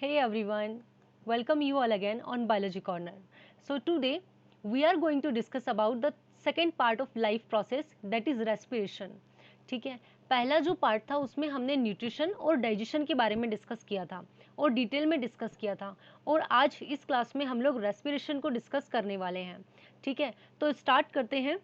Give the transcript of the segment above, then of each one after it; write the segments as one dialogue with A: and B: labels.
A: Hey everyone, welcome you all again on Biology Corner. So today we are going to discuss about the second part of life process that is respiration. ठीक है, पहला जो part था उसमें हमने nutrition और digestion के बारे में डिस्कस किया था और डिटेल में डिस्कस किया था और आज इस क्लास में हम लोग रेस्पिरेशन को डिस्कस करने वाले हैं. ठीक है, तो स्टार्ट करते हैं.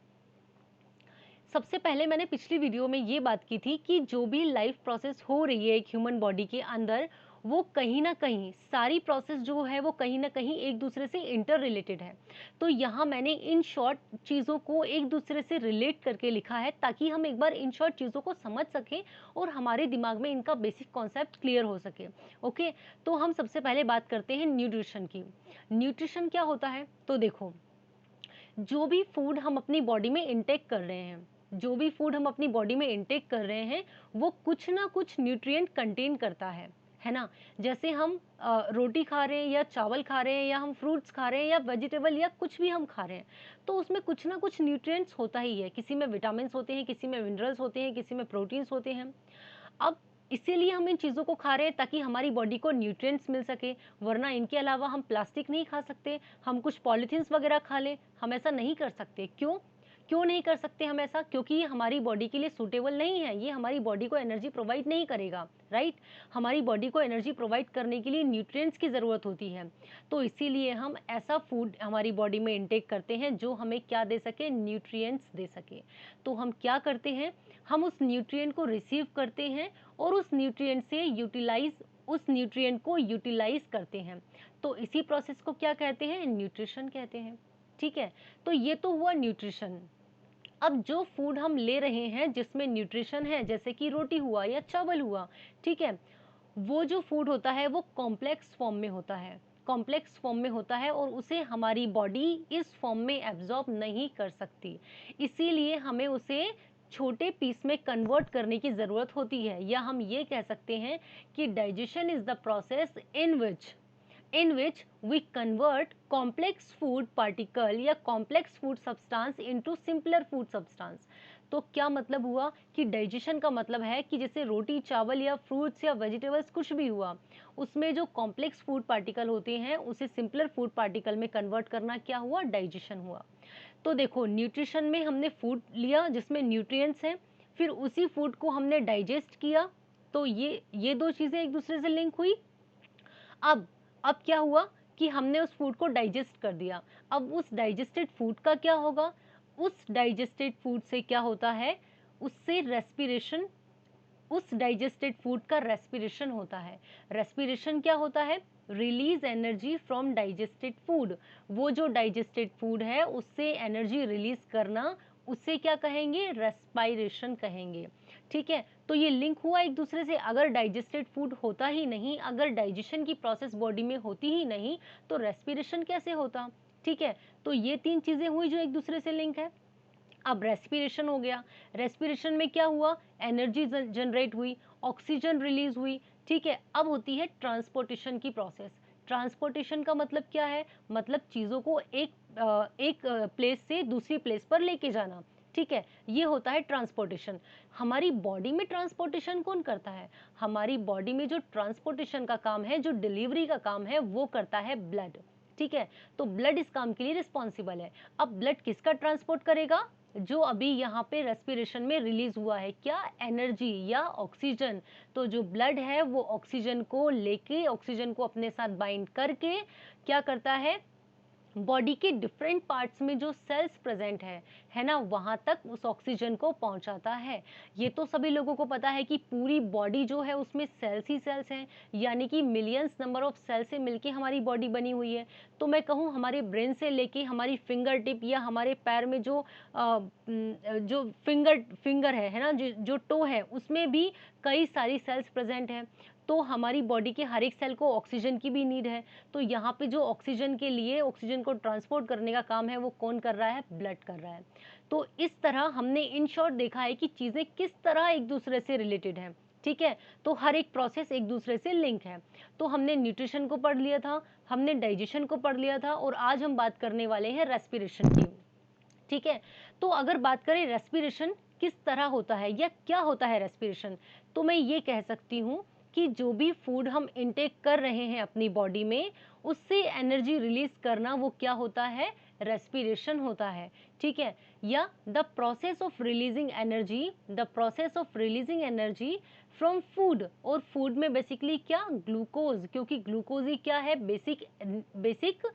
A: सबसे पहले मैंने पिछली वीडियो में ये बात की थी कि जो भी लाइफ प्रोसेस हो रही है एक ह्यूमन बॉडी के अंदर, वो कहीं ना कहीं सारी प्रोसेस जो है वो कहीं ना कहीं एक दूसरे से इंटर रिलेटेड है. तो यहाँ मैंने इन शॉर्ट चीज़ों को एक दूसरे से रिलेट करके लिखा है ताकि हम एक बार इन शॉर्ट चीज़ों को समझ सकें और हमारे दिमाग में इनका बेसिक कॉन्सेप्ट क्लियर हो सके. ओके, तो हम सबसे पहले बात करते हैं न्यूट्रिशन की. न्यूट्रिशन क्या होता है? तो देखो, जो भी फूड हम अपनी बॉडी में इनटेक कर रहे हैं, जो भी फूड हम अपनी बॉडी में इनटेक कर रहे हैं, वो कुछ ना कुछ न्यूट्रिएंट कंटेन करता है ना. जैसे हम रोटी खा रहे हैं या चावल खा रहे हैं या हम फ्रूट्स खा रहे हैं या वेजिटेबल या कुछ भी हम खा रहे हैं, तो उसमें कुछ ना कुछ न्यूट्रिएंट्स होता ही है. किसी में विटामिन्स होते हैं, किसी में मिनरल्स होते हैं, किसी में प्रोटीन्स होते हैं. अब इसीलिए हम इन चीज़ों को खा रहे हैं ताकि हमारी बॉडी को न्यूट्रिएंट्स मिल सके, वरना इनके अलावा हम प्लास्टिक नहीं खा सकते, हम कुछ पॉलीथीन्स वगैरह खा लें, हम ऐसा नहीं कर सकते. क्यों? क्यों नहीं कर सकते हम ऐसा? क्योंकि ये हमारी बॉडी के लिए सूटेबल नहीं है, ये हमारी बॉडी को एनर्जी प्रोवाइड नहीं करेगा, राइट. हमारी बॉडी को एनर्जी प्रोवाइड करने के लिए न्यूट्रिएंट्स की ज़रूरत होती है. तो इसीलिए हम ऐसा फूड हमारी बॉडी में इंटेक करते हैं जो हमें क्या दे सके? न्यूट्रिएंट्स दे सके. तो हम क्या करते हैं? हम उस न्यूट्रिएंट को रिसीव करते हैं और उस न्यूट्रिएंट से उस न्यूट्रिएंट को यूटिलाइज करते हैं. तो इसी प्रोसेस को क्या कहते हैं? न्यूट्रिशन कहते हैं. ठीक है, तो ये तो हुआ न्यूट्रिशन. अब जो फूड हम ले रहे हैं जिसमें न्यूट्रिशन है, जैसे कि रोटी हुआ या चावल हुआ, ठीक है, वो जो फूड होता है वो कॉम्प्लेक्स फॉर्म में होता है. कॉम्प्लेक्स फॉर्म में होता है और उसे हमारी बॉडी इस फॉर्म में एब्जॉर्ब नहीं कर सकती. इसीलिए हमें उसे छोटे पीस में कन्वर्ट करने की ज़रूरत होती है, या हम ये कह सकते हैं कि digestion is the process in which we convert complex food particle या complex food substance into simpler food substance. तो क्या मतलब हुआ कि डाइजेशन का मतलब है कि जैसे रोटी चावल या फ्रूट्स या वेजिटेबल्स कुछ भी हुआ, उसमें जो कॉम्प्लेक्स फूड पार्टिकल होते हैं उसे सिंपलर फूड पार्टिकल में कन्वर्ट करना क्या हुआ? डाइजेशन हुआ. तो देखो, न्यूट्रिशन में हमने फूड लिया जिसमें न्यूट्रिएंट्स हैं, फिर उसी फूड को हमने डाइजेस्ट किया, तो ये दो चीज़ें एक दूसरे से लिंक हुई. अब अब क्या हुआ कि हमने उस फूड को डाइजेस्ट कर दिया. अब उस डाइजेस्टेड फूड का क्या होगा? उस डाइजेस्टेड फूड से क्या होता है? उससे रेस्पिरेशन उस डाइजेस्टेड फूड का रेस्पिरेशन होता है. रेस्पिरेशन क्या होता है? Release energy from digested food. वो जो डाइजेस्टेड फूड है उससे एनर्जी रिलीज करना, उसे क्या कहेंगे? रेस्पायरेशन कहेंगे. ठीक है, तो ये लिंक हुआ एक दूसरे से. अगर डाइजेस्टेड फूड होता ही नहीं, अगर डाइजेशन की प्रोसेस बॉडी में होती ही नहीं, तो रेस्पिरेशन कैसे होता? ठीक है, तो ये तीन चीजें हुई जो एक दूसरे से लिंक है. अब रेस्पिरेशन हो गया. रेस्पिरेशन में क्या हुआ? एनर्जी जनरेट हुई, ऑक्सीजन रिलीज हुई. ठीक है, अब होती है ट्रांसपोर्टेशन की प्रोसेस. ट्रांसपोर्टेशन का मतलब क्या है? मतलब चीज़ों को एक प्लेस से दूसरी प्लेस पर लेके जाना. ठीक है, ये होता है ट्रांसपोर्टेशन. हमारी बॉडी में ट्रांसपोर्टेशन कौन करता है? हमारी बॉडी में जो ट्रांसपोर्टेशन का काम है, जो डिलीवरी का काम है, वो करता है ब्लड. ठीक है, तो ब्लड इस काम के लिए रिस्पॉन्सिबल है. अब ब्लड किसका ट्रांसपोर्ट करेगा? जो अभी यहाँ पे रेस्पिरेशन में रिलीज हुआ है, क्या? एनर्जी या ऑक्सीजन. तो जो ब्लड है वो ऑक्सीजन को लेके, ऑक्सीजन को अपने साथ बाइंड करके क्या करता है? बॉडी के डिफरेंट पार्ट्स में जो सेल्स प्रेजेंट है ना, वहां तक उस ऑक्सीजन को पहुंचाता है. ये तो सभी लोगों को पता है कि पूरी बॉडी जो है उसमें सेल्स ही सेल्स हैं, यानी कि मिलियंस नंबर ऑफ सेल से मिलके हमारी बॉडी बनी हुई है. तो मैं कहूँ हमारे ब्रेन से लेके हमारी फिंगर टिप या हमारे पैर में जो फिंगर है ना, जो टो है, उसमें भी कई सारी सेल्स प्रेजेंट हैं. तो हमारी बॉडी के हर एक सेल को ऑक्सीजन की भी नीड है. तो यहाँ पे जो ऑक्सीजन के लिए ऑक्सीजन को ट्रांसपोर्ट करने का काम है वो कौन कर रहा है? ब्लड कर रहा है. तो इस तरह हमने इन शॉर्ट देखा है कि चीज़ें किस तरह एक दूसरे से रिलेटेड हैं. ठीक है, तो हर एक प्रोसेस एक दूसरे से लिंक है. तो हमने न्यूट्रिशन को पढ़ लिया था, हमने डाइजेशन को पढ़ लिया था, और आज हम बात करने वाले हैं रेस्पिरेशन की. ठीक है, तो अगर बात करें रेस्पिरेशन किस तरह होता है या क्या होता है रेस्पिरेशन, तो मैं ये कह सकती हूँ कि जो भी फूड हम इनटेक कर रहे हैं अपनी बॉडी में, उससे एनर्जी रिलीज करना वो क्या होता है, रेस्पिरेशन होता है, ठीक है। या the process of releasing energy, the process of releasing energy from food, और फूड में बेसिकली क्या, ग्लूकोज, क्योंकि ग्लूकोज ही क्या है, बेसिक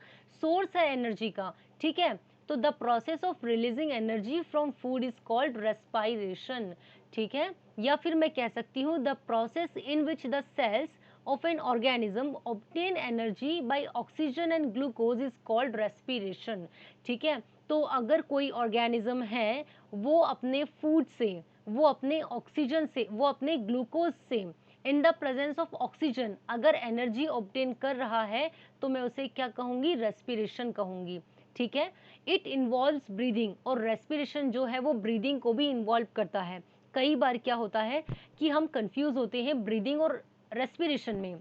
A: सोर्स है एनर्जी का, ठीक है। तो the process of releasing energy from food is called respiration, ठीक है। या फिर मैं कह सकती हूँ the process in which the cells of an organism obtain energy by oxygen and glucose is called respiration, ठीक है। तो अगर कोई ऑर्गेनिज्म है, वो अपने फूड से, वो अपने ऑक्सीजन से, वो अपने ग्लूकोज से in the presence of oxygen अगर एनर्जी ऑब्टेन कर रहा है, तो मैं उसे क्या कहूंगी, रेस्पिरेशन कहूंगी, ठीक है। इट इन्वॉल्व्स ब्रीदिंग, और रेस्पिरेशन जो है वो ब्रीदिंग को भी इन्वॉल्व करता है। कई बार क्या होता है कि हम कंफ्यूज होते हैं ब्रीदिंग और रेस्पिरेशन में,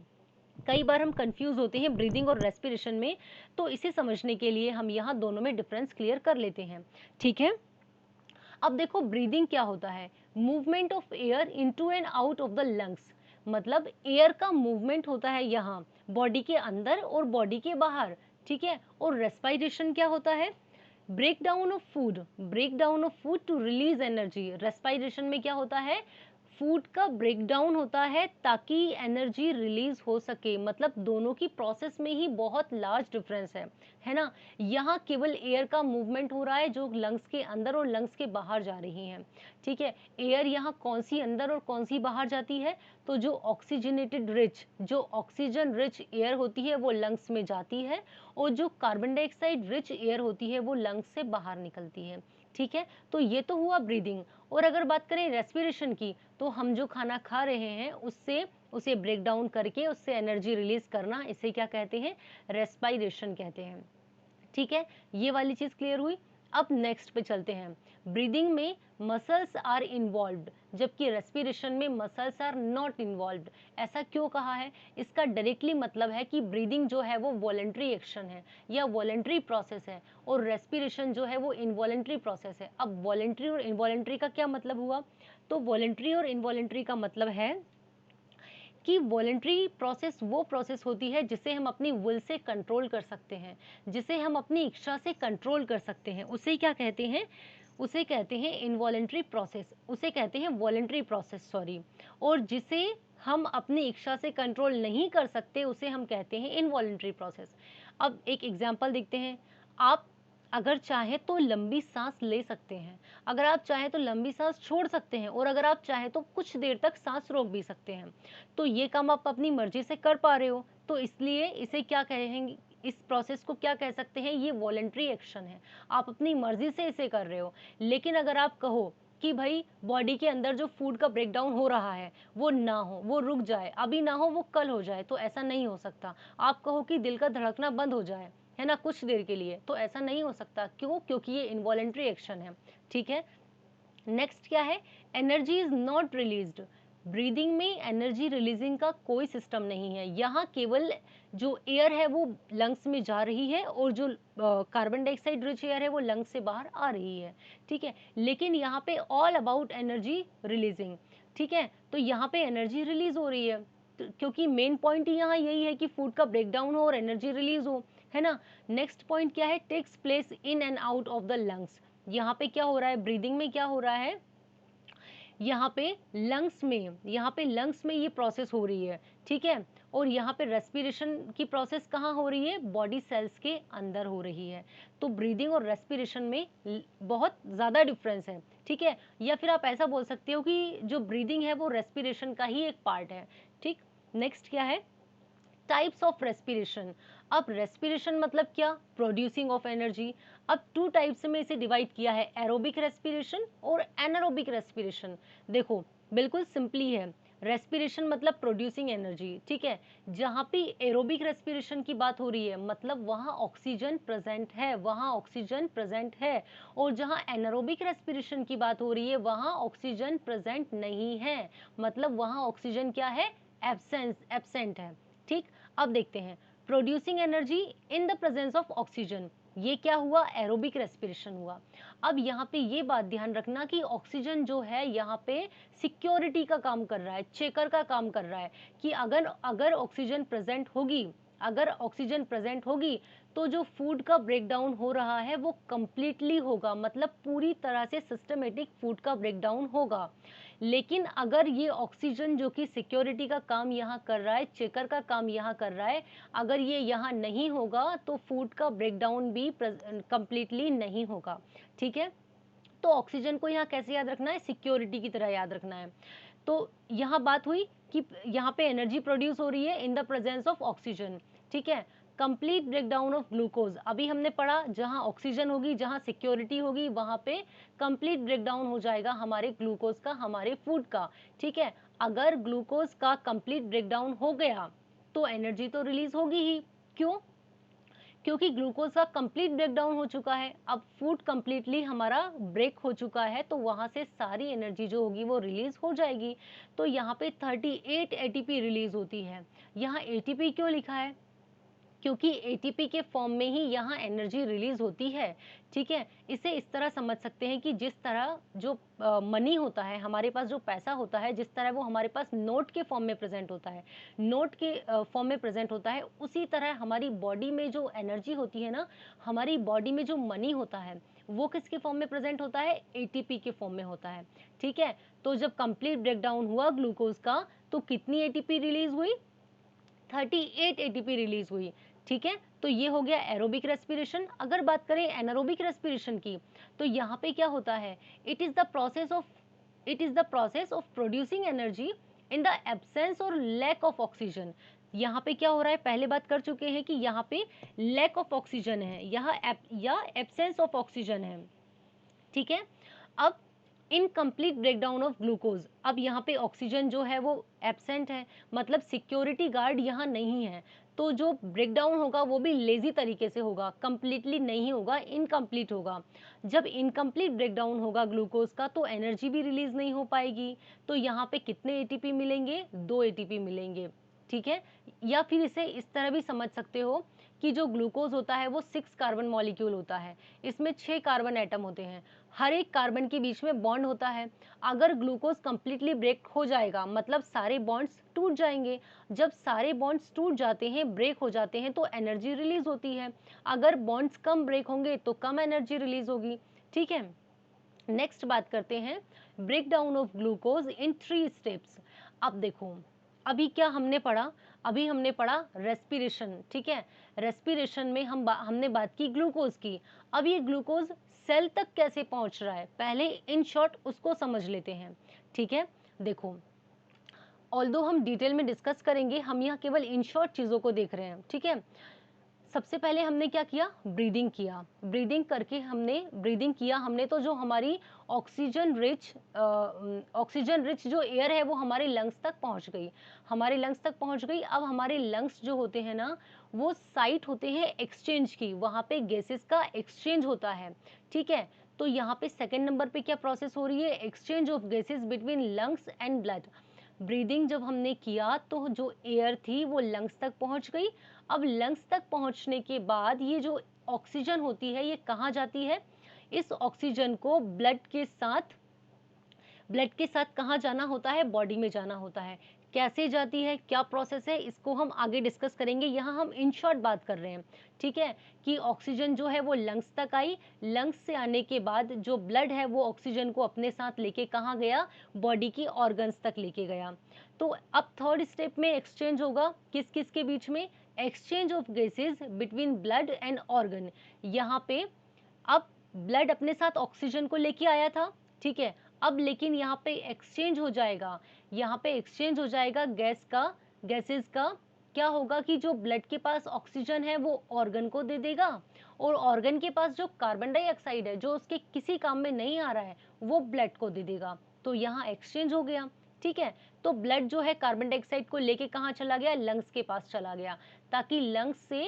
A: कई बार हम कंफ्यूज होते हैं ब्रीदिंग और रेस्पिरेशन में, तो इसे समझने के लिए हम यहाँ दोनों में डिफरेंस क्लियर कर लेते हैं, ठीक है। अब देखो ब्रीदिंग क्या होता है, movement of air into and out of the lungs, मतलब एयर का मूवमेंट होता है यहाँ बॉडी के अंदर और बॉडी के बाहर, ठीक है। और रेस्पिरेशन क्या होता है, break down of food, break down of food to release energy, respiration में क्या होता है, फूड का ब्रेक डाउन होता है ताकि एनर्जी रिलीज हो सके, मतलब दोनों की प्रोसेस में ही बहुत लार्ज डिफरेंस है ना। यहाँ केवल एयर का मूवमेंट हो रहा है जो लंग्स के अंदर और लंग्स के बाहर जा रही है, ठीक है। एयर यहाँ कौन सी अंदर और कौन सी बाहर जाती है, तो जो ऑक्सीजनेटेड रिच, जो ऑक्सीजन रिच एयर होती है वो लंग्स में जाती है, और जो कार्बन डाइऑक्साइड रिच एयर होती है वो लंग्स से बाहर निकलती है, ठीक है। तो ये तो हुआ ब्रीदिंग। और अगर बात करें रेस्पिरेशन की, तो हम जो खाना खा रहे हैं उससे उसे ब्रेक डाउन करके उससे एनर्जी रिलीज करना, इसे क्या कहते हैं, रेस्पिरेशन कहते हैं, ठीक है। ये वाली चीज क्लियर हुई। अब नेक्स्ट पे चलते हैं। ब्रीदिंग में मसल्स आर इन्वॉल्व्ड, जबकि रेस्पिरेशन में मसल्स आर नॉट इन्वॉल्व्ड। ऐसा क्यों कहा है, इसका डायरेक्टली मतलब है कि ब्रीदिंग जो है वो वॉलेंट्री एक्शन है या वॉलेंट्री प्रोसेस है, और रेस्पिरेशन जो है वो इनवॉलेंट्री प्रोसेस है। अब वॉलेंट्री और इनवॉलेंट्री का क्या मतलब हुआ, तो वॉलेंट्री और इनवॉलेंट्री का मतलब है कि वॉलेंट्री प्रोसेस वो प्रोसेस होती है जिसे हम अपनी विल से कंट्रोल कर सकते हैं, जिसे हम अपनी इच्छा से कंट्रोल कर सकते हैं, उसे क्या कहते हैं, उसे कहते हैं इनवॉलेंट्री प्रोसेस, उसे कहते हैं वॉलेंट्री प्रोसेस, सॉरी। और जिसे हम अपनी इच्छा से कंट्रोल नहीं कर सकते उसे हम कहते हैं इनवॉलेंट्री प्रोसेस। अब एक एग्जांपल देखते हैं। आप अगर चाहे तो लंबी सांस ले सकते हैं, अगर आप चाहे तो लंबी सांस छोड़ सकते हैं, और अगर आप चाहे तो कुछ देर तक सांस रोक भी सकते हैं। तो ये काम आप अपनी मर्जी से कर पा रहे हो, तो इसलिए इसे क्या कहेंगे, इस प्रोसेस को क्या कह सकते हैं, ये वॉलेंट्री एक्शन है, आप अपनी मर्जी से इसे कर रहे हो। लेकिन अगर आप कहो कि भाई बॉडी के अंदर जो फूड का ब्रेकडाउन हो रहा है वो ना हो, वो रुक जाए, अभी ना हो वो कल हो जाए, तो ऐसा नहीं हो सकता। आप कहो कि दिल का धड़कना बंद हो जाए, है ना, कुछ देर के लिए, तो ऐसा नहीं हो सकता। क्यों, क्योंकि ये इनवॉलेंट्री एक्शन है, ठीक है। नेक्स्ट क्या है, energy is not released. Breathing में एनर्जी रिलीजिंग का कोई सिस्टम नहीं है, यहाँ केवल जो एयर है वो लंग्स में जा रही है, और जो कार्बन डाइऑक्साइड रिच एयर है वो लंग्स से बाहर आ रही है, ठीक है। लेकिन यहाँ पे ऑल अबाउट एनर्जी रिलीजिंग, ठीक है। तो यहाँ पे एनर्जी रिलीज हो रही है, क्योंकि मेन पॉइंट यहाँ यही है कि फूड का ब्रेकडाउन हो और एनर्जी रिलीज हो, है ना। नेक्स्ट पॉइंट क्या है, takes place in and out of the lungs. यहाँ पे क्या हो रहा है, ब्रीदिंग में क्या हो रहा है, यहाँ पे लंग्स में, यहाँ पे लंग्स में ये प्रोसेस हो रही है, ठीक है। और यहाँ पे रेस्पिरेशन की प्रोसेस कहाँ हो रही है, बॉडी सेल्स के अंदर हो रही है। तो ब्रीदिंग और रेस्पिरेशन में बहुत ज़्यादा डिफरेंस है, ठीक है। या फिर आप ऐसा बोल सकते हो कि जो ब्रीदिंग है वो रेस्पिरेशन का ही एक पार्ट है, ठीक। नेक्स्ट क्या है, टाइप्स ऑफ रेस्पिरेशन। अब रेस्पिरेशन मतलब क्या, प्रोड्यूसिंग ऑफ एनर्जी। अब टू टाइप्स में इसे डिवाइड किया है, एरोबिक रेस्पिरेशन और एनारोबिक रेस्पिरेशन। देखो बिल्कुल सिंपली है, रेस्पिरेशन मतलब प्रोड्यूसिंग एनर्जी, ठीक है। जहाँ पे एरोबिक रेस्पिरेशन की बात हो रही है मतलब वहाँ ऑक्सीजन प्रेजेंट है, वहाँ ऑक्सीजन प्रेजेंट है। और जहाँ एनारोबिक रेस्पिरेशन की बात हो रही है वहाँ ऑक्सीजन प्रेजेंट नहीं है, मतलब वहाँ ऑक्सीजन क्या है, एब्सेंट है, ठीक। अब देखते हैं, producing energy in the presence of oxygen. ये क्या हुआ, एरोबिक रेस्पिरेशन हुआ। अब यहाँ पे ये बात ध्यान रखना कि ऑक्सीजन जो है यहाँ पे सिक्योरिटी का काम कर रहा है, चेकर का काम कर रहा है कि अगर अगर ऑक्सीजन प्रेजेंट होगी, अगर ऑक्सीजन प्रेजेंट होगी तो जो फूड का ब्रेकडाउन हो रहा है वो कंप्लीटली होगा, मतलब पूरी तरह से सिस्टमेटिक फूड का ब्रेकडाउन होगा। लेकिन अगर ये ऑक्सीजन जो कि सिक्योरिटी का काम यहाँ कर रहा है, चेकर का काम यहाँ कर रहा है, अगर ये यहाँ नहीं होगा तो फूड का ब्रेकडाउन भी कंप्लीटली नहीं होगा। ठीक है, तो ऑक्सीजन को यहाँ कैसे याद रखना है, सिक्योरिटी की तरह याद रखना है। तो यहाँ बात हुई कि यहाँ पे एनर्जी प्रोड्यूस हो रही है in the presence of oxygen. ठीक है, कंप्लीट ब्रेकडाउन ऑफ ग्लूकोज, अभी हमने पढ़ा जहां ऑक्सीजन होगी, जहां सिक्योरिटी होगी, वहां पे कंप्लीट ब्रेकडाउन हो जाएगा हमारे ग्लूकोज का, हमारे फूड का। ठीक है, अगर ग्लूकोज का कंप्लीट ब्रेकडाउन हो गया तो एनर्जी तो रिलीज होगी ही। क्यों? क्योंकि ग्लूकोज का कंप्लीट ब्रेकडाउन हो चुका है, अब फूड कंप्लीटली हमारा ब्रेक हो चुका है, तो वहां से सारी एनर्जी जो होगी वो रिलीज हो जाएगी। तो यहाँ पे 38 एटीपी रिलीज होती है। यहाँ एटीपी क्यों लिखा है? क्योंकि एटीपी के फॉर्म में ही यहाँ एनर्जी रिलीज होती है। ठीक है, इसे इस तरह समझ सकते हैं कि जिस तरह जो मनी होता है, हमारे पास जो पैसा होता है, जिस तरह वो हमारे पास नोट के फॉर्म में प्रेजेंट होता है, नोट के फॉर्म में प्रेजेंट होता है, उसी तरह हमारी बॉडी में जो एनर्जी होती है ना, हमारी बॉडी में जो मनी होता है वो किसके फॉर्म में प्रेजेंट होता है, एटीपी के फॉर्म में होता है। ठीक है, तो जब कंप्लीट ब्रेकडाउन हुआ ग्लूकोज का तो कितनी एटीपी रिलीज हुई, 38 एटीपी रिलीज हुई। ठीक है, तो ये हो गया एरोबिक रेस्पिरेशन। अगर बात करें एनारोबिक रेस्पिरेशन की, तो यहाँ पे क्या होता है, it is the process of producing energy in the absence और लैक ऑफ ऑक्सीजन। यहाँ पे क्या हो रहा है, पहले बात कर चुके हैं कि यहाँ पे लैक ऑफ ऑक्सीजन है, यहाँ या एब्सेंस ऑफ ऑक्सीजन है। ठीक है, अब इनकम्प्लीट ब्रेकडाउन ऑफ ग्लूकोज, अब यहाँ पे ऑक्सीजन जो है वो एब्सेंट है, मतलब सिक्योरिटी गार्ड यहाँ नहीं है, तो जो ब्रेकडाउन होगा वो भी लेजी तरीके से होगा, कंप्लीटली नहीं होगा, इनकम्प्लीट होगा। जब इनकम्प्लीट ब्रेकडाउन होगा ग्लूकोज का तो एनर्जी भी रिलीज नहीं हो पाएगी। तो यहाँ पे कितने एटीपी मिलेंगे, 2 एटीपी मिलेंगे। ठीक है, या फिर इसे इस तरह भी समझ सकते हो कि जो ग्लूकोज होता है वो 6 कार्बन मॉलिक्यूल होता है, इसमें 6 कार्बन एटम होते हैं, हर एक कार्बन के बीच में बॉन्ड होता है। अगर ग्लूकोज कंप्लीटली ब्रेक हो जाएगा मतलब सारे बॉन्ड्स टूट जाएंगे। जब सारे बॉन्ड्स टूट जाते हैं, ब्रेक हो जाते हैं, तो एनर्जी रिलीज होती है। अगर बॉन्ड्स कम ब्रेक होंगे तो कम एनर्जी रिलीज होगी। ठीक है, नेक्स्ट बात करते हैं break down of glucose in 3 steps. अब देखो, अभी क्या हमने पढ़ा, अभी हमने पढ़ा रेस्पिरेशन। ठीक है, रेस्पिरेशन में हमने बात की ग्लूकोज की। अब ये ग्लूकोज सेल तक कैसे पहुंच रहा है, पहले इन शॉर्ट उसको समझ लेते हैं। ठीक है, देखो, ऑल्दो हम डिटेल में डिस्कस करेंगे, हम यहाँ केवल इन शॉर्ट चीजों को देख रहे हैं। ठीक है, सबसे पहले हमने क्या किया, ब्रीदिंग किया, ब्रीदिंग करके ब्रीदिंग किया हमने, तो जो हमारी ऑक्सीजन रिच जो एयर है वो हमारे लंग्स तक पहुंच गई, हमारे लंग्स तक पहुंच गई। अब हमारे लंग्स जो होते हैं ना, वो साइट होते हैं एक्सचेंज की, वहां पे गैसेस का एक्सचेंज होता है। ठीक है, तो यहाँ पे सेकेंड नंबर पे क्या प्रोसेस हो रही है, exchange of gases between lungs and blood. Breathing जब हमने किया तो जो एयर थी वो लंग्स तक पहुंच गई। अब लंग्स तक पहुंचने के बाद ये जो ऑक्सीजन होती है ये कहाँ जाती है, इस ऑक्सीजन को ब्लड के साथ कहाँ जाना होता है, बॉडी में जाना होता है। कैसे जाती है, क्या प्रोसेस है, इसको हम आगे डिस्कस करेंगे, यहाँ हम इन शॉर्ट बात कर रहे हैं। ठीक है, कि ऑक्सीजन जो है वो लंग्स तक आई, लंग्स से आने के बाद जो ब्लड है वो ऑक्सीजन को अपने साथ लेके कहाँ गया, बॉडी की ऑर्गन्स तक लेके गया। तो अब थर्ड स्टेप में एक्सचेंज होगा किस किस के बीच में, exchange of gases between blood and organ. यहाँ पे अब ब्लड अपने साथ ऑक्सीजन को लेके आया था। ठीक है, अब लेकिन यहाँ पे एक्सचेंज हो जाएगा, यहाँ पे एक्सचेंज हो जाएगा गैसेस का। क्या होगा कि जो ब्लड के पास ऑक्सीजन है वो ऑर्गन को दे देगा, और ऑर्गन के पास जो कार्बन डाइऑक्साइड है जो उसके किसी काम में नहीं आ रहा है वो ब्लड को दे देगा। तो यहाँ एक्सचेंज हो गया। ठीक है, तो ब्लड जो है कार्बन डाइऑक्साइड को लेके कहाँ चला गया, लंग्स के पास चला गया, ताकि लंग्स से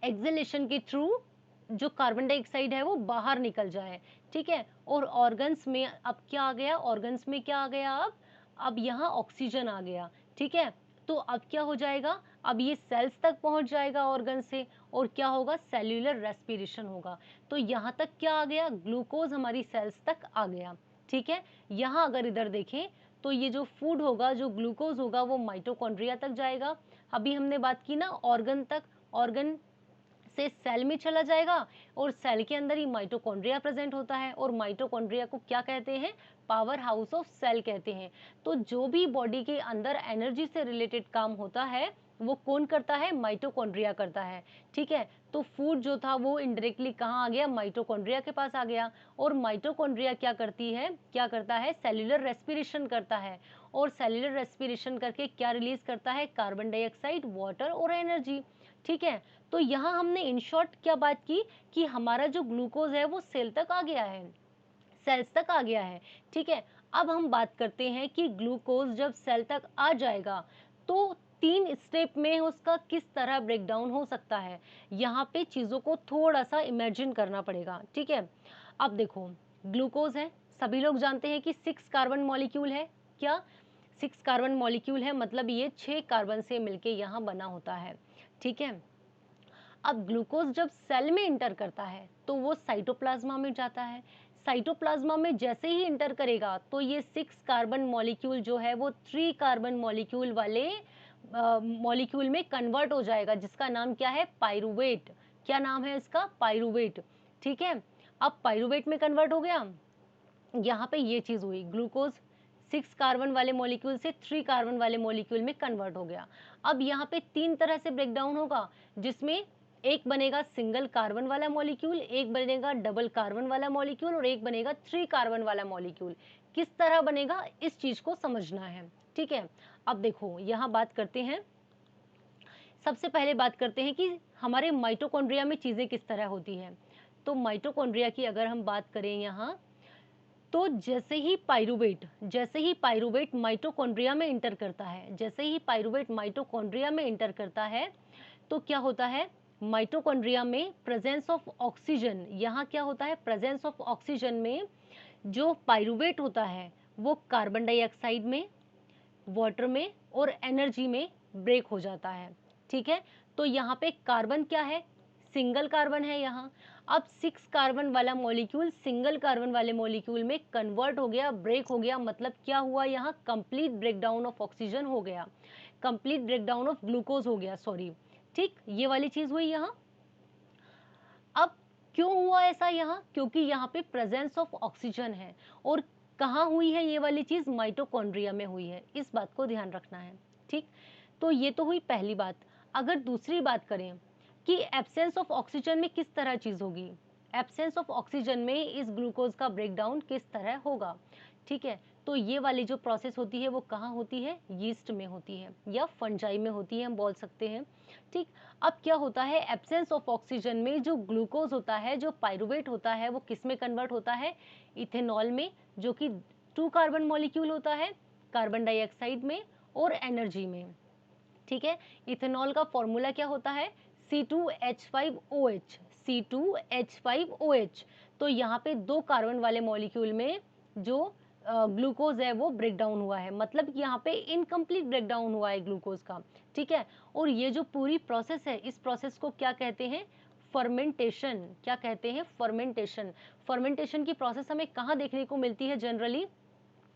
A: एक्सहेलेशन के थ्रू जो कार्बन डाइऑक्साइड है वो बाहर निकल जाए। ठीक है, और ऑर्गन्स में अब क्या आ गया, ऑर्गन्स में क्या आ गया, अब यहाँ ऑक्सीजन आ गया। ठीक है, तो अब क्या हो जाएगा, अब ये सेल्स तक पहुंच जाएगा ऑर्गन से, और क्या होगा, सेल्यूलर रेस्पिरेशन होगा। तो यहाँ तक क्या आ गया, ग्लूकोज हमारी सेल्स तक आ गया। ठीक है, यहाँ अगर इधर देखें तो ये जो फूड होगा, जो ग्लूकोज होगा, वो माइटोकॉन्ड्रिया तक जाएगा। अभी हमने बात की ना ऑर्गन तक, ऑर्गन से सेल में चला जाएगा, और सेल के अंदर ही माइटोकॉन्ड्रिया प्रेजेंट होता है, और माइटोकॉन्ड्रिया को क्या कहते हैं, पावर हाउस ऑफ सेल कहते हैं। तो जो भी बॉडी के अंदर एनर्जी से रिलेटेड काम होता है वो कौन करता है, माइटोकॉन्ड्रिया करता है। ठीक है, तो फूड जो था वो इनडायरेक्टली कहाँ आ गया, माइटोकॉन्ड्रिया के पास आ गया। और माइटोकॉन्ड्रिया क्या करती है, क्या करता है, सेल्यूलर रेस्पिरेशन करता है, और सेल्यूलर रेस्पिरेशन करके क्या रिलीज करता है, कार्बन डाइऑक्साइड, वाटर और एनर्जी। ठीक है, तो यहाँ हमने इन शॉर्ट क्या बात की कि हमारा जो ग्लूकोज है वो सेल तक आ गया है, सेल्स तक आ गया है। ठीक है, अब हम बात करते हैं कि ग्लूकोज जब सेल तक आ जाएगा तो 3 स्टेप में उसका किस तरह ब्रेकडाउन हो सकता है। यहाँ पे चीजों को थोड़ा सा इमेजिन करना पड़ेगा। ठीक है, अब देखो ग्लूकोज है, सभी लोग जानते हैं कि 6 कार्बन मॉलिक्यूल है। क्या 6 कार्बन मॉलिक्यूल है, मतलब ये 6 कार्बन से मिलके यहाँ बना होता है। ठीक है, अब ग्लूकोज जब सेल में इंटर करता है तो वो साइटोप्लाज्मा में जाता है। साइटोप्लाज्मा में जैसे ही इंटर करेगा तो ये 6 कार्बन मॉलिक्यूल जो है वो 3 कार्बन मॉलिक्यूल वाले मॉलिक्यूल में कन्वर्ट हो जाएगा, जिसका नाम क्या है, पाइरुवेट। क्या नाम है इसका, पाइरुवेट। ठीक है, अब पाइरुवेट में कन्वर्ट हो गया। यहाँ पे ये चीज हुई, ग्लूकोज 6 कार्बन वाले मॉलिक्यूल से 3 कार्बन वाले मॉलिक्यूल में कन्वर्ट हो गया। अब यहाँ पे 3 तरह से ब्रेकडाउन होगा, जिसमें एक बनेगा सिंगल कार्बन वाला मॉलिक्यूल, एक बनेगा डबल कार्बन वाला मॉलिक्यूल, और एक बनेगा 3 कार्बन वाला मॉलिक्यूल। किस तरह बनेगा, इस चीज को समझना है। ठीक है, अब देखो यहाँ बात करते हैं, सबसे पहले बात करते हैं कि हमारे माइटोकॉन्ड्रिया में चीजें किस तरह होती है। तो माइटोकॉन्ड्रिया की अगर हम बात करें यहाँ, तो जैसे ही पाइरुवेट माइटोकॉन्ड्रिया में इंटर करता है, जैसे ही पाइरुवेट माइटोकॉन्ड्रिया में इंटर करता है तो क्या होता है, माइटोकॉन्ड्रिया में प्रेजेंस ऑफ ऑक्सीजन, यहाँ क्या होता है, प्रेजेंस ऑफ ऑक्सीजन में जो पाइरुवेट होता है वो कार्बन डाइऑक्साइड में, वाटर में और एनर्जी में ब्रेक हो जाता है। ठीक है, तो यहाँ पे कार्बन क्या है, सिंगल कार्बन है यहाँ। अब 6 कार्बन वाला मॉलिक्यूल सिंगल कार्बन वाले मॉलिक्यूल में कन्वर्ट हो गया, ब्रेक हो गया, मतलब क्या हुआ, यहाँ कंप्लीट ब्रेकडाउन ऑफ ऑक्सीजन हो गया, कंप्लीट ब्रेकडाउन ऑफ ग्लूकोज हो गया, सॉरी। ठीक, ये वाली चीज हुई यहाँ। अब क्यों हुआ ऐसा यहाँ, क्योंकि यहाँ पे प्रेजेंस ऑफ ऑक्सीजन है, और कहाँ हुई है ये वाली चीज, माइटोकॉन्ड्रिया में हुई है, इस बात को ध्यान रखना है। ठीक, तो ये तो हुई पहली बात। अगर दूसरी बात करें कि एब्सेंस ऑफ ऑक्सीजन में किस तरह चीज होगी, एब्सेंस ऑफ ऑक्सीजन में इस ग्लूकोज का ब्रेकडाउन किस तरह होगा। ठीक है, तो ये वाली जो प्रोसेस होती है वो कहाँ होती है, यीस्ट में होती है या फंजाई में होती है, हम बोल सकते हैं। ठीक, अब क्या होता है, एब्सेंस ऑफ ऑक्सीजन में जो ग्लूकोज होता है, जो पाइरुवेट होता है, वो किस में कन्वर्ट होता है, इथेनॉल में, जो कि 2 कार्बन मॉलिक्यूल होता है, कार्बन डाइऑक्साइड में और एनर्जी में। ठीक है, इथेनॉल का फॉर्मूला क्या होता है, C2H5OH, C2H5OH। तो यहाँ पे 2 कार्बन वाले मॉलिक्यूल में जो ग्लूकोज है वो ब्रेक डाउन हुआ है, मतलब कि यहाँ पे इनकम्प्लीट ब्रेक डाउन हुआ है ग्लूकोज का। ठीक है, और ये जो पूरी प्रोसेस है, इस प्रोसेस को क्या कहते हैं, फर्मेंटेशन। क्या कहते हैं, फर्मेंटेशन। फर्मेंटेशन की प्रोसेस हमें कहाँ देखने को मिलती है, जनरली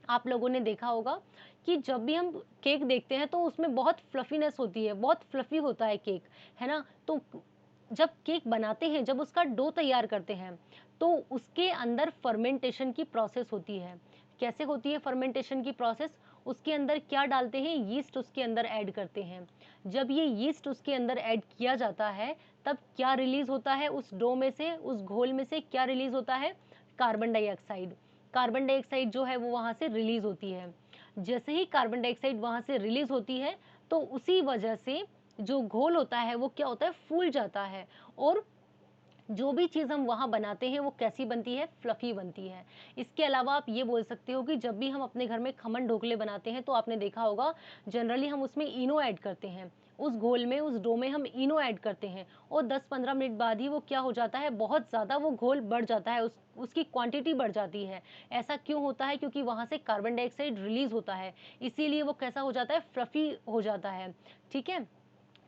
A: आप लोगों ने देखा होगा कि जब भी हम केक देखते हैं तो उसमें बहुत फ्लफीनेस होती है, बहुत फ्लफी होता है केक, है ना। तो जब केक बनाते हैं, जब उसका डो तैयार करते हैं, तो उसके अंदर फर्मेंटेशन की प्रोसेस होती है। कैसे होती है फर्मेंटेशन की प्रोसेस, उसके अंदर क्या डालते हैं, यीस्ट उसके अंदर ऐड करते हैं। जब ये यीस्ट उसके अंदर ऐड किया जाता है तब क्या रिलीज होता है, उस डो में से, उस घोल में से क्या रिलीज होता है, कार्बन डाइऑक्साइड। कार्बन डाइऑक्साइड जो है वो वहां से रिलीज होती है। जैसे ही कार्बन डाइऑक्साइड वहां से रिलीज होती है तो उसी वजह से जो घोल होता है वो क्या होता है, फूल जाता है, और जो भी चीज हम वहां बनाते हैं वो कैसी बनती है, फ्लफी बनती है। इसके अलावा आप ये बोल सकते हो कि जब भी हम अपने घर में खमन ढोकले बनाते हैं तो आपने देखा होगा जनरली हम उसमें इनो ऐड करते हैं, उस घोल में, उस डो में हम इनो ऐड करते हैं और 10-15 मिनट बाद ही वो क्या हो जाता है, बहुत ज़्यादा वो घोल बढ़ जाता है, उसकी क्वांटिटी बढ़ जाती है। ऐसा क्यों होता है? क्योंकि वहाँ से कार्बन डाइऑक्साइड रिलीज़ होता है, इसीलिए वो कैसा हो जाता है, फ्लफी हो जाता है, ठीक है?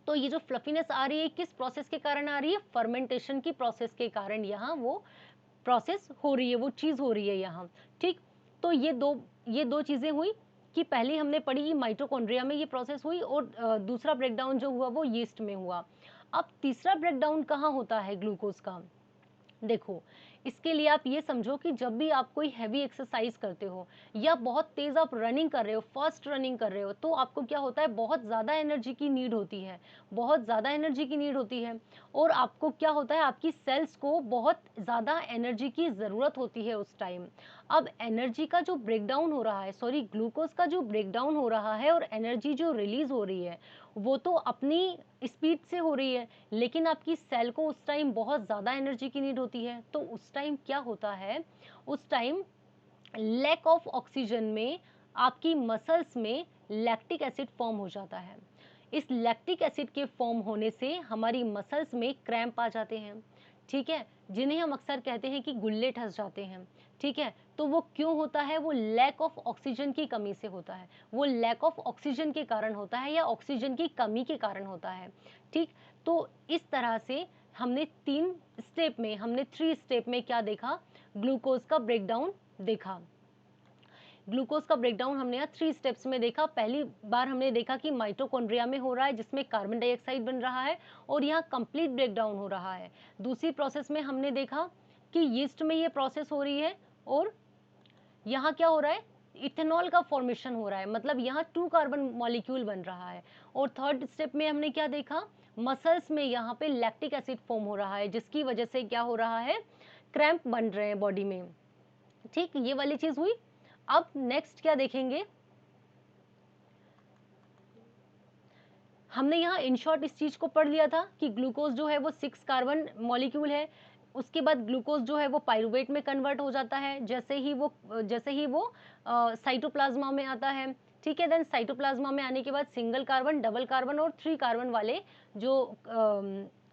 A: तो ये जो फ्लफीनेस आ रही है, किस प्रोसेस के कारण आ रही है? फर्मेंटेशन की प्रोसेस के कारण यहाँ वो प्रोसेस हो रही है, वो चीज़ हो रही है यहाँ, ठीक? तो ये दो चीज़ें हुई कि पहले हमने पढ़ी कि माइटोकॉन्ड्रिया में ये प्रोसेस हुई और दूसरा ब्रेकडाउन जो हुआ वो यीस्ट में हुआ। अब तीसरा ब्रेकडाउन कहाँ होता है ग्लूकोज़ का? देखो, इसके लिए आप ये समझो कि जब भी आप कोई हैवी एक्सरसाइज करते हो या बहुत तेज आप रनिंग कर रहे हो, फास्ट रनिंग कर रहे हो, तो आपको क्या होता है, बहुत ज़्यादा एनर्जी की नीड होती है, बहुत ज़्यादा एनर्जी की नीड होती है और आपको क्या होता है, आपकी सेल्स को बहुत ज़्यादा एनर्जी की ज़रूरत होती है उस टाइम। अब एनर्जी का जो ब्रेकडाउन हो रहा है, सॉरी ग्लूकोज का जो ब्रेकडाउन हो रहा है और एनर्जी जो रिलीज हो रही है, वो तो अपनी स्पीड से हो रही है, लेकिन आपकी सेल को उस टाइम बहुत ज़्यादा एनर्जी की नीड होती है, तो उस टाइम क्या होता है, उस टाइम लैक ऑफ ऑक्सीजन में आपकी मसल्स में लैक्टिक एसिड फॉर्म हो जाता है। इस लैक्टिक एसिड के फॉर्म होने से हमारी मसल्स में क्रैम्प आ जाते हैं, ठीक है, जिन्हें हम अक्सर कहते हैं कि गुल्ले ठस जाते हैं, ठीक है। तो वो क्यों होता है? वो लैक ऑफ ऑक्सीजन की कमी से होता है, वो लैक ऑफ ऑक्सीजन के कारण होता है या ऑक्सीजन की कमी के कारण होता है, ठीक। तो इस तरह से हमने हमने 3 स्टेप में क्या देखा, ग्लूकोज का ब्रेकडाउन देखा। ग्लूकोज का ब्रेकडाउन हमने यहाँ 3 स्टेप्स में देखा। पहली बार हमने देखा कि माइटोकॉन्ड्रिया में हो रहा है, जिसमें कार्बन डाइऑक्साइड बन रहा है और यहाँ कंप्लीट ब्रेकडाउन हो रहा है। दूसरी प्रोसेस में हमने देखा कि यीस्ट में ये प्रोसेस हो रही है और यहाँ क्या हो रहा है, इथेनॉल का फॉर्मेशन हो रहा है, मतलब यहाँ 2 कार्बन मॉलिक्यूल बन रहा है। और थर्ड स्टेप में हमने क्या देखा, मसल्स में यहाँ पे लैक्टिक एसिड फॉर्म हो रहा है, जिसकी वजह से क्या हो रहा है, क्रैम्प बन रहे हैं बॉडी में, ठीक, ये वाली चीज हुई। अब नेक्स्ट क्या देखेंगे, हमने यहाँ इन शॉर्ट इस चीज को पढ़ लिया था कि ग्लूकोज जो है वो 6 कार्बन मॉलिक्यूल है। उसके बाद ग्लूकोज जो है वो पाइरुवेट में कन्वर्ट हो जाता है जैसे ही वो साइटोप्लाज्मा में आता है, ठीक है। देन साइटोप्लाज्मा में आने के बाद सिंगल कार्बन, डबल कार्बन और 3 कार्बन वाले जो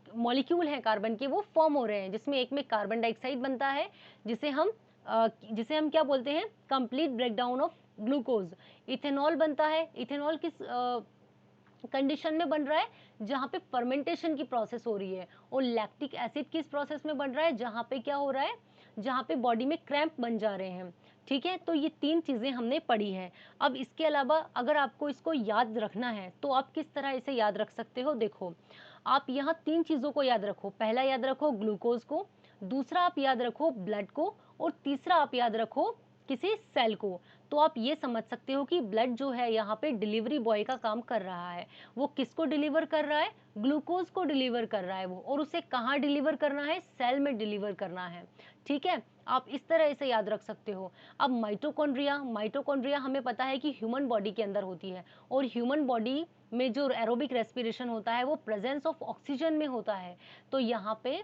A: मॉलिक्यूल हैं कार्बन के, वो फॉर्म हो रहे हैं, जिसमें एक में कार्बन डाइऑक्साइड बनता है, जिसे हम क्या बोलते हैं, complete breakdown of glucose. Ethanol बनता है। इथेनॉल किस कंडीशन में बन रहा है, जहां पे फर्मेंटेशन की प्रोसेस हो रही है। और लैक्टिक एसिड किस प्रोसेस में बन रहा है, जहां पे क्या हो रहा है, जहां पे बॉडी में क्रैम्प बन जा रहे हैं, ठीक है। तो ये 3 चीजें हमने पढ़ी है। अब इसके अलावा अगर आपको इसको याद रखना है तो आप किस तरह इसे याद रख सकते हो, देखो आप यहाँ 3 चीजों को याद रखो। पहला याद रखो ग्लूकोज को, दूसरा आप याद रखो ब्लड को और तीसरा आप याद रखो किसी सेल को। तो आप ये समझ सकते हो कि ब्लड जो है यहाँ पे डिलीवरी बॉय का काम कर रहा है। वो किसको डिलीवर कर रहा है, ग्लूकोज को डिलीवर कर रहा है वो, और उसे कहाँ डिलीवर करना है, सेल में डिलीवर करना है, ठीक है। आप इस तरह इसे याद रख सकते हो। अब माइटोकॉन्ड्रिया हमें पता है कि ह्यूमन बॉडी के अंदर होती है, और ह्यूमन बॉडी में जो एरोबिक रेस्पिरेशन होता है वो प्रेजेंस ऑफ ऑक्सीजन में होता है। तो यहाँ पे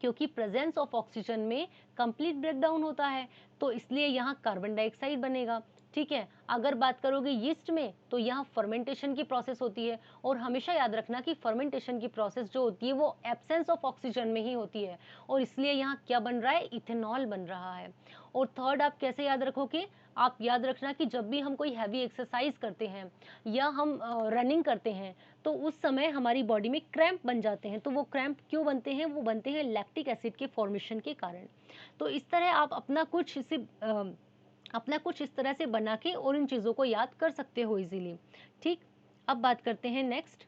A: क्योंकि प्रेजेंस ऑफ ऑक्सीजन में कंप्लीट ब्रेकडाउन होता है, तो इसलिए यहाँ कार्बन डाइऑक्साइड बनेगा, ठीक है। अगर बात करोगे यीस्ट में, तो यहाँ फर्मेंटेशन की प्रोसेस होती है, और हमेशा याद रखना कि फर्मेंटेशन की प्रोसेस जो होती है वो एब्सेंस ऑफ ऑक्सीजन में ही होती है, और इसलिए यहाँ क्या बन रहा है, इथेनॉल बन रहा है। और थर्ड आप कैसे याद रखोगे, आप याद रखना कि जब भी हम कोई हैवी एक्सरसाइज करते हैं या हम रनिंग करते हैं, तो उस समय हमारी बॉडी में क्रैम्प बन जाते हैं। तो वो क्रैम्प क्यों बनते हैं, वो बनते हैं लैक्टिक एसिड के फॉर्मेशन के कारण। तो इस तरह आप अपना कुछ इस तरह से बना के और इन चीज़ों को याद कर सकते हो इजीली, ठीक। अब बात करते हैं नेक्स्ट,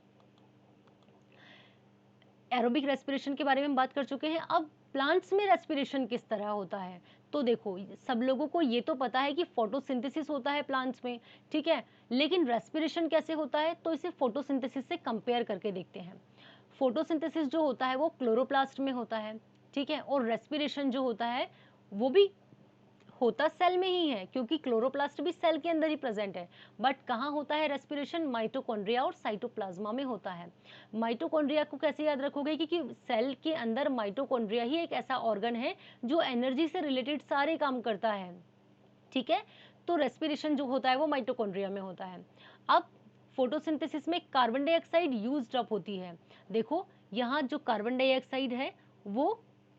A: एरोबिक रेस्पिरेशन के बारे में हम बात कर चुके हैं। अब प्लांट्स में रेस्पिरेशन किस तरह होता है, तो देखो सब लोगों को ये तो पता है कि फोटोसिंथेसिस होता है प्लांट्स में, ठीक है। लेकिन रेस्पिरेशन कैसे होता है, तो इसे फोटोसिंथेसिस से कंपेयर करके देखते हैं। फोटोसिंथेसिस जो होता है वो क्लोरोप्लास्ट में होता है, ठीक है। और रेस्पिरेशन जो होता है वो भी होता सेल में ही है, क्योंकि क्लोरोप्लास्ट भी सेल के अंदर ही प्रेजेंट है। बट कहाँ होता है रेस्पिरेशन, माइटोकॉन्ड्रिया और साइटोप्लाज्मा में होता है। माइटोकॉन्ड्रिया को कैसे याद रखोगे, क्योंकि सेल के अंदर माइटोकॉन्ड्रिया ही एक ऐसा ऑर्गन है जो एनर्जी से रिलेटेड सारे काम करता है, ठीक है। तो रेस्पिरेशन जो होता है वो माइटोकॉन्ड्रिया में होता है। अब फोटोसिंथेसिस में कार्बन डाइऑक्साइड यूज्ड अप होती है। देखो यहाँ जो कार्बन डाइऑक्साइड है वो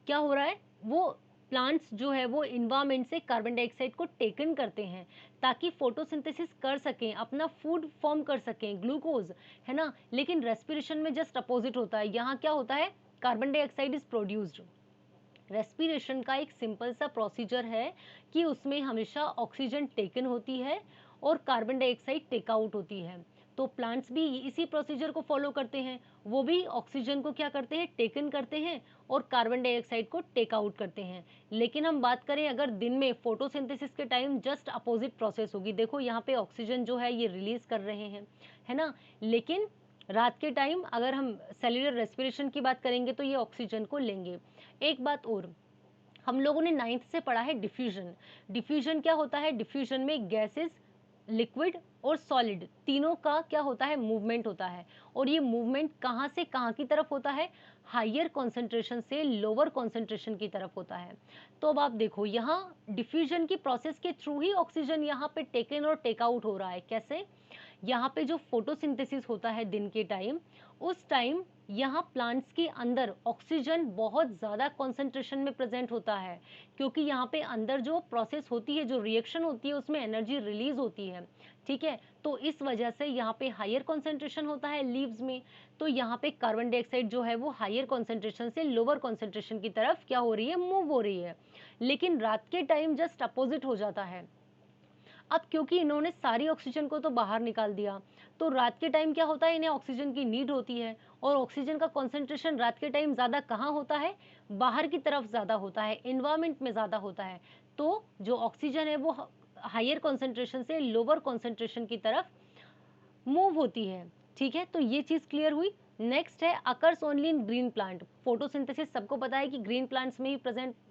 A: क्या हो रहा है, वो प्लांट्स जो है वो इन्वायरमेंट से कार्बन डाइऑक्साइड को टेकन करते हैं ताकि फोटोसिंथेसिस कर सकें, अपना फूड फॉर्म कर सकें, ग्लूकोज, है ना। लेकिन रेस्पिरेशन में जस्ट अपोजिट होता है, यहाँ क्या होता है, carbon dioxide is produced. Respiration का एक सिंपल सा प्रोसीजर है कि उसमें हमेशा ऑक्सीजन टेकन होती है और कार्बन डाइऑक्साइड टेक आउट होती है। तो प्लांट्स भी इसी प्रोसीजर को फॉलो करते हैं, वो भी ऑक्सीजन को क्या करते हैं, टेकन करते हैं और कार्बन डाइऑक्साइड को टेक आउट करते हैं। लेकिन हम बात करें अगर दिन में, फोटोसिंथेसिस के टाइम जस्ट अपोजिट प्रोसेस होगी। देखो यहाँ पे ऑक्सीजन जो है ये रिलीज कर रहे हैं, है ना। लेकिन रात के टाइम अगर हम सेल्यूलर रेस्पिरेशन की बात करेंगे तो ये ऑक्सीजन को लेंगे। एक बात और, हम लोगों ने 9th से पढ़ा है डिफ्यूजन। डिफ्यूजन क्या होता है, डिफ्यूजन में गैसेस, लिक्विड और सॉलिड तीनों का क्या होता है, मूवमेंट होता है। और ये मूवमेंट कहाँ से कहाँ की तरफ होता है, हायर कॉन्सेंट्रेशन से लोअर कॉन्सेंट्रेशन की तरफ होता है। तो अब आप देखो यहाँ डिफ्यूजन की प्रोसेस के थ्रू ही ऑक्सीजन यहाँ पे टेकन और टेक आउट हो रहा है। कैसे, यहाँ पे जो फोटोसिंथेसिस होता है दिन के टाइम, उस टाइम यहाँ प्लांट्स के अंदर ऑक्सीजन बहुत ज़्यादा कॉन्सेंट्रेशन में प्रेजेंट होता है, क्योंकि यहाँ पे अंदर जो प्रोसेस होती है, जो रिएक्शन होती है, उसमें एनर्जी रिलीज होती है, ठीक है। तो इस वजह से यहाँ पे हायर कॉन्सेंट्रेशन होता है लीव्स में, तो यहाँ पे कार्बन डाइऑक्साइड जो है वो हायर कॉन्सेंट्रेशन से लोअर कॉन्सेंट्रेशन की तरफ क्या हो रही है, मूव हो रही है। लेकिन रात के टाइम जस्ट अपोजिट हो जाता है। अब क्योंकि इन्होंने सारी ऑक्सीजन को तो बाहर निकाल दिया, तो रात के टाइम क्या होता है, इन्हें ऑक्सीजन की नीड होती है। और ऑक्सीजन का कॉन्सेंट्रेशन रात के टाइम ज़्यादा कहाँ होता है, बाहर की तरफ ज़्यादा होता है, इन्वायरमेंट में ज़्यादा होता है। तो जो ऑक्सीजन है वो हायर कॉन्सेंट्रेशन से लोअर कॉन्सेंट्रेशन की तरफ मूव होती है, ठीक है। तो ये चीज़ क्लियर हुई। नेक्स्ट है occurs only in green plant. Photosynthesis सबको पता है कि ग्रीन प्लांट्स में ही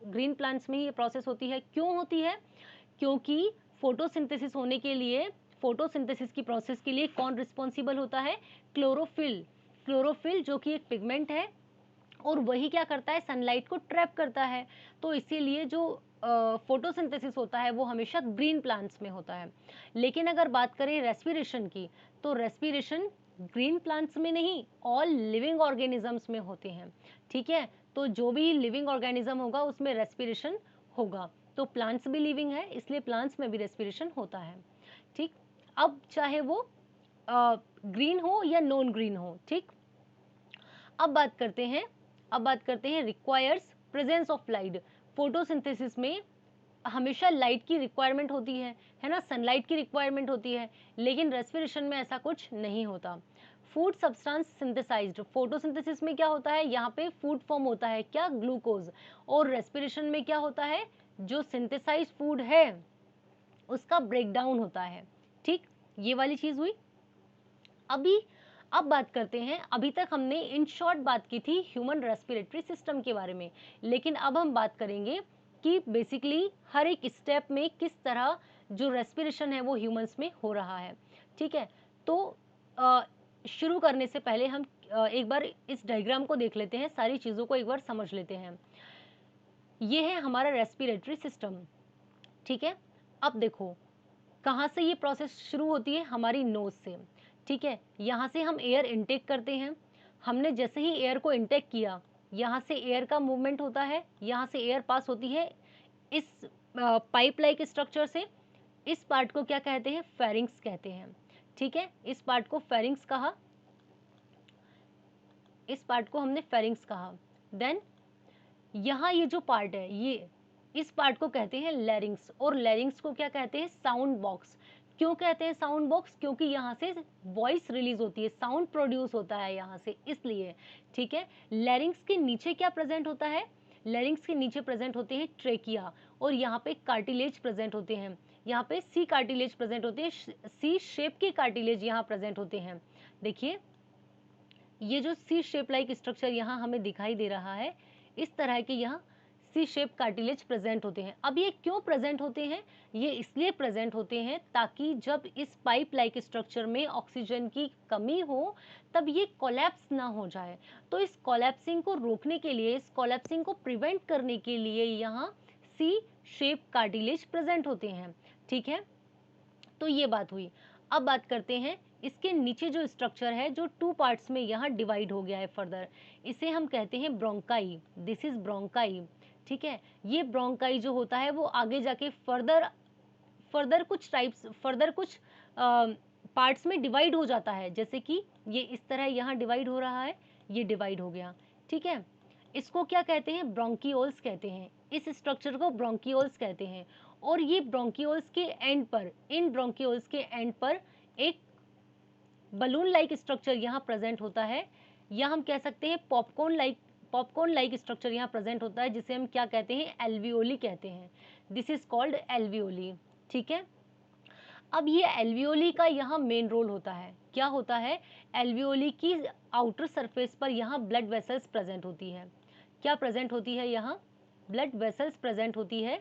A: ग्रीन प्लांट्स में ही ये प्रोसेस होती है। क्यों होती है, क्योंकि फोटोसिंथेसिस होने के लिए, फोटोसिंथेसिस की प्रोसेस के लिए कौन रिस्पॉन्सिबल होता है, क्लोरोफिल। क्लोरोफिल जो कि एक पिगमेंट है और वही क्या करता है, सनलाइट को ट्रैप करता है। तो इसीलिए जो फोटोसिंथेसिस होता है वो हमेशा ग्रीन प्लांट्स में होता है। लेकिन अगर बात करें रेस्पिरेशन की, तो रेस्पिरेशन ग्रीन प्लांट्स में नहीं, ऑल लिविंग ऑर्गेनिजम्स में होते हैं, ठीक है। तो जो भी लिविंग ऑर्गेनिज्म होगा उसमें रेस्पिरेशन होगा। तो प्लांट्स भी लिविंग है, इसलिए प्लांट्स में भी रेस्पिरेशन होता है, ठीक। अब चाहे वो ग्रीन हो या नॉन ग्रीन हो, ठीक। अब बात करते हैं requires presence of light. Photosynthesis में हमेशा लाइट की रिक्वायरमेंट होती है ना, सनलाइट की रिक्वायरमेंट होती है। लेकिन रेस्पिरेशन में ऐसा कुछ नहीं होता। फूड सब्सटेंस सिंथेसाइज्ड, फोटोसिंथेसिस में क्या होता है, यहाँ पे फूड फॉर्म होता है, क्या, ग्लूकोज। और रेस्पिरेशन में क्या होता है, जो सिंथेसाइज फूड है उसका ब्रेकडाउन होता है, ठीक। ये वाली चीज हुई। अब बात करते हैं, अभी तक हमने इन शॉर्ट बात की थी ह्यूमन रेस्पिरेटरी सिस्टम के बारे में, लेकिन अब हम बात करेंगे कि बेसिकली हर एक स्टेप में किस तरह जो रेस्पिरेशन है वो ह्यूमंस में हो रहा है, ठीक है। तो शुरू करने से पहले हम एक बार इस डायग्राम को देख लेते हैं, सारी चीज़ों को एक बार समझ लेते हैं। ये है हमारा रेस्पिरेटरी सिस्टम, ठीक है। अब देखो कहाँ से ये प्रोसेस शुरू होती है, हमारी नोज से, ठीक है। यहाँ से हम एयर इनटेक करते हैं। हमने जैसे ही एयर को इनटेक किया, यहाँ से एयर का मूवमेंट होता है, यहाँ से एयर पास होती है इस पाइप लाइक स्ट्रक्चर से। इस पार्ट को क्या कहते हैं, फेरिंग्स कहते हैं, ठीक है। इस पार्ट को फेरिंग्स कहा, इस पार्ट को हमने फेरिंग्स कहा। देन यहाँ ये जो पार्ट है, ये इस पार्ट को कहते हैं लैरिंग्स, और लैरिंग्स को क्या कहते हैं, साउंड बॉक्स। क्यों कहते हैं साउंड बॉक्स, क्योंकि यहाँ से वॉइस रिलीज होती है, साउंड प्रोड्यूस होता है यहाँ से, इसलिए, ठीक है। लैरिंग्स के नीचे क्या प्रेजेंट होता है, लैरिंग्स के नीचे प्रेजेंट होते हैं ट्रेकिया, और यहाँ पे कार्टिलेज प्रेजेंट होते हैं। यहाँ पे सी कार्टिलेज प्रेजेंट होते हैं, सी शेप के कार्टिलेज यहाँ प्रेजेंट होते हैं। देखिए ये जो सी शेप लाइक स्ट्रक्चर यहाँ हमें दिखाई दे रहा है, इस तरह के यहाँ सी शेप कार्टिलेज प्रेजेंट होते हैं। अब ये क्यों प्रेजेंट होते हैं, ये इसलिए प्रेजेंट होते हैं ताकि जब इस पाइप लाइक स्ट्रक्चर में ऑक्सीजन की कमी हो तब ये कोलैप्स ना हो जाए। तो इस कोलैप्सिंग को रोकने के लिए, इस कोलैप्सिंग को प्रिवेंट करने के लिए यहाँ सी शेप कार्टिलेज प्रेजेंट होते हैं, ठीक है। तो ये बात हुई। अब बात करते हैं इसके नीचे जो स्ट्रक्चर है जो 2 पार्ट्स में यहाँ डिवाइड हो गया है फर्दर, इसे हम कहते हैं ब्रोंकाई। दिस इज ब्रोंकाई, ठीक है। ये ब्रोंकाई जो होता है वो आगे जाके फर्दर कुछ पार्ट्स में डिवाइड हो जाता है, जैसे कि ये इस तरह यहाँ डिवाइड हो रहा है, ये डिवाइड हो गया, ठीक है। इसको क्या कहते हैं? ब्रोंकियोल्स कहते हैं। इस स्ट्रक्चर को ब्रोंकियोल्स कहते हैं। और ये ब्रोंकियोल्स के एंड पर, इन ब्रोंकियोल्स के एंड पर एक बलून लाइक स्ट्रक्चर यहाँ प्रेजेंट होता है, या हम कह सकते हैं पॉपकॉर्न लाइक स्ट्रक्चर यहाँ प्रेजेंट होता है, जिसे हम क्या कहते हैं? एल्वियोली कहते हैं। दिस इज कॉल्ड एल्वियोली, ठीक है। अब ये एल्वियोली का यहाँ मेन रोल होता है, क्या होता है? एल्वियोली की आउटर सरफेस पर यहाँ ब्लड वेसल्स प्रेजेंट होती है। क्या प्रेजेंट होती है? यहाँ ब्लड वेसल्स प्रेजेंट होती है।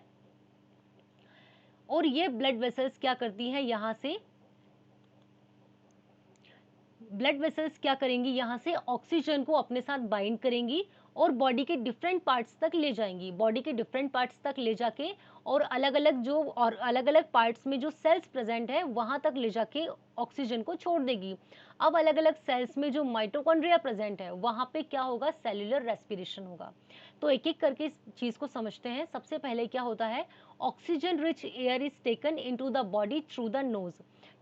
A: और ये ब्लड वेसल्स क्या करती हैं? यहाँ से ब्लड वेसल्स क्या करेंगी? यहाँ से ऑक्सीजन को अपने साथ बाइंड करेंगी और बॉडी के डिफरेंट पार्ट्स तक ले जाएंगी। बॉडी के डिफरेंट पार्ट्स तक ले जाके और अलग अलग पार्ट्स में जो सेल्स प्रेजेंट है वहां तक ले जाके ऑक्सीजन को छोड़ देगी। अब अलग अलग सेल्स में जो माइटोकॉन्ड्रिया प्रेजेंट है वहां पे क्या होगा? सेल्यूलर रेस्पिरेशन होगा। तो एक एक करके इस चीज को समझते हैं। सबसे पहले क्या होता है? Oxygen rich air is taken into the body through the nose,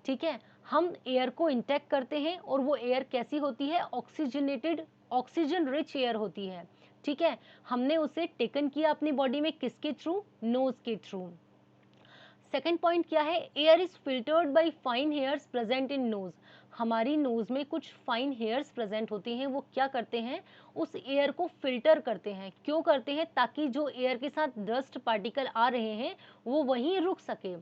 A: ठीक है। हम एयर को इंटेक करते हैं और वो एयर कैसी होती है? ऑक्सीजनेटेड, ऑक्सीजन रिच एयर होती है, ठीक है। हमने उसे टेकन किया अपनी बॉडी में, किसके थ्रू? नोज के थ्रू। सेकेंड पॉइंट क्या है? Air is filtered by fine hairs present in nose. हमारी नोज में कुछ फाइन हेयर्स प्रेजेंट होते हैं, वो क्या करते हैं? उस एयर को फिल्टर करते हैं। क्यों करते हैं? ताकि जो एयर के साथ डस्ट पार्टिकल आ रहे हैं वो वहीं रुक सके।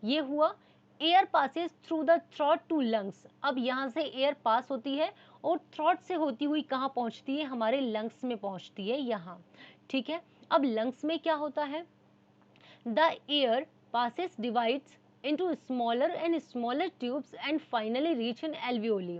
A: ये हुआ। Air passes through the throat to lungs. अब यहाँ से एयर पास होती है और थ्रोट से होती हुई कहाँ पहुँचती है? हमारे लंग्स में पहुँचती है, यहाँ, ठीक है। अब लंग्स में क्या होता है? The air passes divides into smaller and smaller tubes and finally reach in alveoli।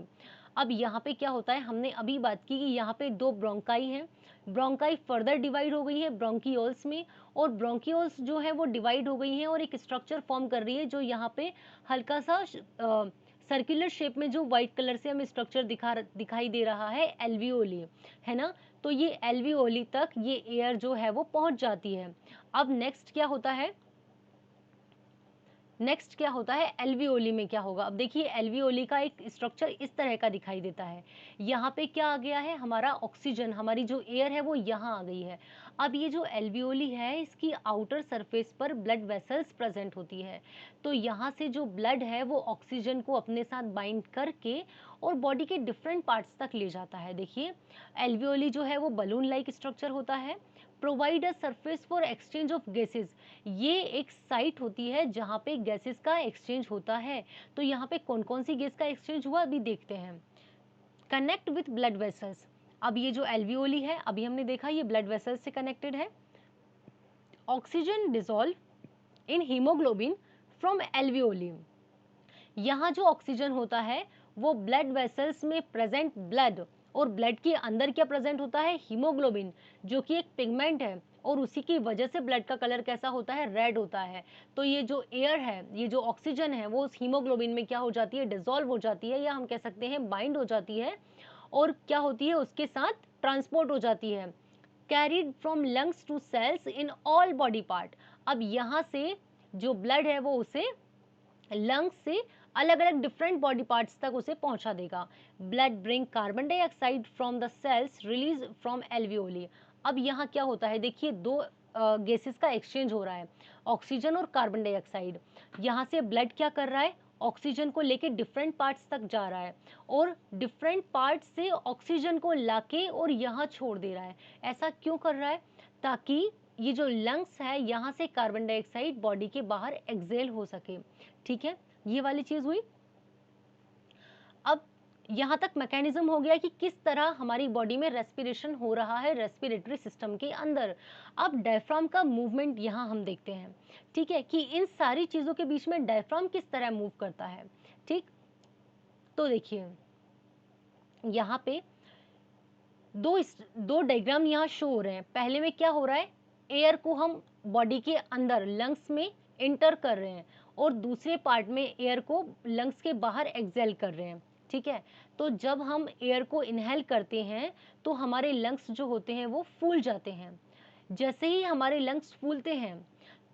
A: अब यहाँ पे क्या होता है? हमने अभी बात की कि यहाँ पे दो ब्रोंकाई हैं। ब्रोंकाई फर्दर डिवाइड हो गई है ब्रोंकियोल्स में, और ब्रोंकियोल्स जो है वो डिवाइड हो गई हैं और एक स्ट्रक्चर फॉर्म कर रही है जो यहाँ पे हल्का सा सर्कुलर शेप में जो व्हाइट कलर से हमें स्ट्रक्चर दिखाई दे रहा है, एल्वियोली, है ना। तो ये एल्वियोली तक ये एयर जो है वो पहुंच जाती है। अब नेक्स्ट क्या होता है? नेक्स्ट क्या होता है? एल्वियोली में क्या होगा? अब देखिए एल्वियोली का एक स्ट्रक्चर इस तरह का दिखाई देता है। यहाँ पे क्या आ गया है? हमारा ऑक्सीजन, हमारी जो एयर है वो यहाँ आ गई है। अब ये जो एल्वियोली है इसकी आउटर सरफेस पर ब्लड वेसल्स प्रेजेंट होती है। तो यहाँ से जो ब्लड है वो ऑक्सीजन को अपने साथ बाइंड करके और बॉडी के डिफरेंट पार्ट्स तक ले जाता है। देखिए एल्वियोली जो है वो बलून लाइक स्ट्रक्चर होता है। Provide a surface for exchange of gases. ये एक साइट होती है जहाँ पे गैसेस का एक्सचेंज होता है। तो यहाँ पे कौन कौन सी गैस का एक्सचेंज हुआ अभी देखते हैं। Connect with blood vessels. अब ये जो एल्वियोली है अभी हमने देखा ये ब्लड वेसल्स से कनेक्टेड है। Oxygen dissolve in haemoglobin from alveoli. यहाँ जो ऑक्सीजन होता है वो ब्लड वेसल्स में प्रेजेंट ब्लड, और ब्लड के अंदर क्या प्रेजेंट होता है? हीमोग्लोबिन, जो कि एक पिगमेंट है और उसी की वजह से ब्लड का कलर कैसा होता है? रेड होता है। तो ये जो एयर है, ये जो ऑक्सीजन है वो उस हीमोग्लोबिन में क्या हो जाती है? डिसॉल्व हो जाती है, या हम कह सकते हैं बाइंड हो जाती है, और क्या होती है? उसके साथ ट्रांसपोर्ट हो जाती है। Carried from lungs to cells in all body part. अब यहाँ से जो ब्लड है वो उसे लंग्स से अलग अलग डिफरेंट बॉडी पार्ट्स तक उसे पहुंचा देगा। Blood bring carbon dioxide from the cells release from alveoli. अब यहाँ क्या होता है? देखिए दो गैसेस का एक्सचेंज हो रहा है, ऑक्सीजन और कार्बन डाइऑक्साइड। यहाँ से ब्लड क्या कर रहा है? ऑक्सीजन को लेके डिफरेंट पार्ट्स तक जा रहा है और डिफरेंट पार्ट्स से ऑक्सीजन को लाके और यहाँ छोड़ दे रहा है। ऐसा क्यों कर रहा है? ताकि ये जो लंग्स है यहाँ से कार्बन डाइऑक्साइड बॉडी के बाहर एक्सेल हो सके, ठीक है। ये वाली चीज हुई। अब यहां तक मैकेनिज्म हो गया कि किस तरह हमारी बॉडी में रेस्पिरेशन हो रहा है रेस्पिरेटरी सिस्टम के अंदर। अब डायफ्राम का मूवमेंट यहां हम देखते हैं, ठीक है, कि इन सारी चीजों के बीच में डायफ्राम किस तरह मूव करता है, ठीक। तो देखिए यहाँ पे दो डायग्राम यहाँ शो हो रहे हैं। पहले में क्या हो रहा है? एयर को हम बॉडी के अंदर लंग्स में इंटर कर रहे हैं और दूसरे पार्ट में एयर को लंग्स के बाहर एक्सहेल कर रहे हैं, ठीक है। तो जब हम एयर को इनहेल करते हैं तो हमारे लंग्स जो होते हैं वो फूल जाते हैं। जैसे ही हमारे लंग्स फूलते हैं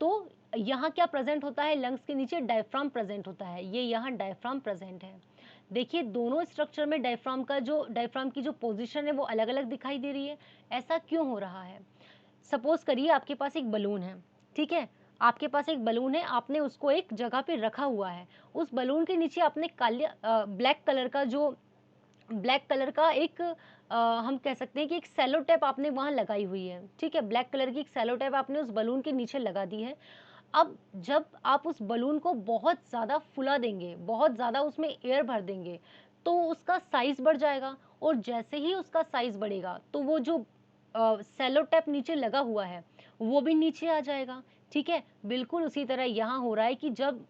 A: तो यहाँ क्या प्रेजेंट होता है, लंग्स के नीचे डायफ्राम प्रेजेंट होता है, ये यहाँ डायफ्राम प्रेजेंट है। देखिए दोनों स्ट्रक्चर में डायफ्राम की जो पोजीशन है वो अलग अलग दिखाई दे रही है। ऐसा क्यों हो रहा है? सपोज करिए आपके पास एक बलून है, ठीक है, आपके पास एक बलून है, आपने उसको एक जगह पे रखा हुआ है। उस बलून के नीचे आपने ब्लैक कलर का एक हम कह सकते हैं कि एक सेलो टेप आपने वहां लगाई हुई है, ठीक है। ब्लैक कलर की एक सेलो टेप आपने उस बलून के नीचे लगा दी है। अब जब आप उस बलून को बहुत ज़्यादा फुला देंगे, बहुत ज़्यादा उसमें एयर भर देंगे, तो उसका साइज़ बढ़ जाएगा। और जैसे ही उसका साइज़ बढ़ेगा तो वो जो सेलो टेप नीचे लगा हुआ है वो भी नीचे आ जाएगा, ठीक है। बिल्कुल उसी तरह यहाँ हो रहा है कि जब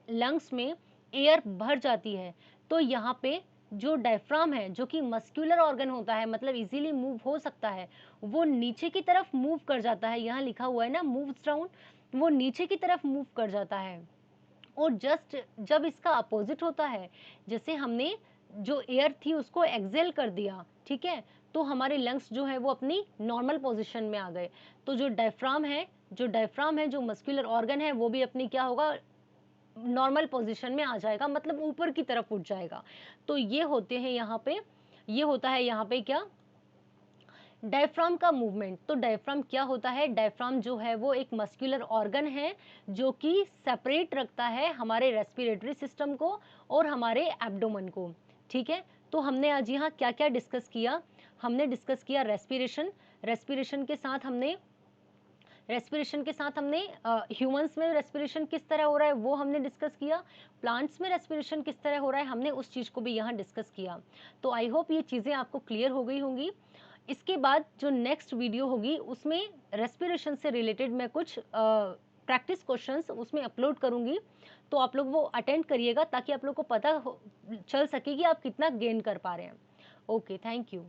A: लंग्स में एयर भर जाती है तो यहाँ पे जो डायफ्राम है, जो कि मस्कुलर ऑर्गन होता है, मतलब इजीली मूव हो सकता है, वो नीचे की तरफ मूव कर जाता है। यहाँ लिखा हुआ है ना मूव्स डाउन, वो नीचे की तरफ मूव कर जाता है। और जस्ट जब इसका अपोजिट होता है, जैसे हमने जो एयर थी उसको एक्सेल कर दिया, ठीक है, तो हमारे लंग्स जो है वो अपनी नॉर्मल पोजीशन में आ गए। तो जो डायफ्राम है जो मस्कुलर ऑर्गन है वो भी अपनी क्या होगा, नॉर्मल पोजीशन में आ जाएगा, मतलब ऊपर की तरफ उठ जाएगा। तो ये होता है यहाँ पे क्या, डायफ्राम का मूवमेंट। तो डायफ्राम क्या होता है, डायफ्राम जो है वो एक मस्कुलर ऑर्गन है जो कि सेपरेट रखता है हमारे रेस्पिरेटरी सिस्टम को और हमारे एब्डोमेन को, ठीक है। तो हमने आज यहाँ क्या क्या डिस्कस किया, हमने डिस्कस किया रेस्पिरेशन। रेस्पिरेशन के साथ हमने ह्यूमंस में रेस्पिरेशन किस तरह हो रहा है वो हमने डिस्कस किया, प्लांट्स में रेस्पिरेशन किस तरह हो रहा है हमने उस चीज़ को भी यहाँ डिस्कस किया। तो आई होप ये चीज़ें आपको क्लियर हो गई होंगी। इसके बाद जो नेक्स्ट वीडियो होगी उसमें रेस्पिरेशन से रिलेटेड मैं कुछ प्रैक्टिस क्वेश्चंस उसमें अपलोड करूंगी, तो आप लोग वो अटेंड करिएगा ताकि आप लोग को चल सके कि आप कितना गेन कर पा रहे हैं। Okay, thank you.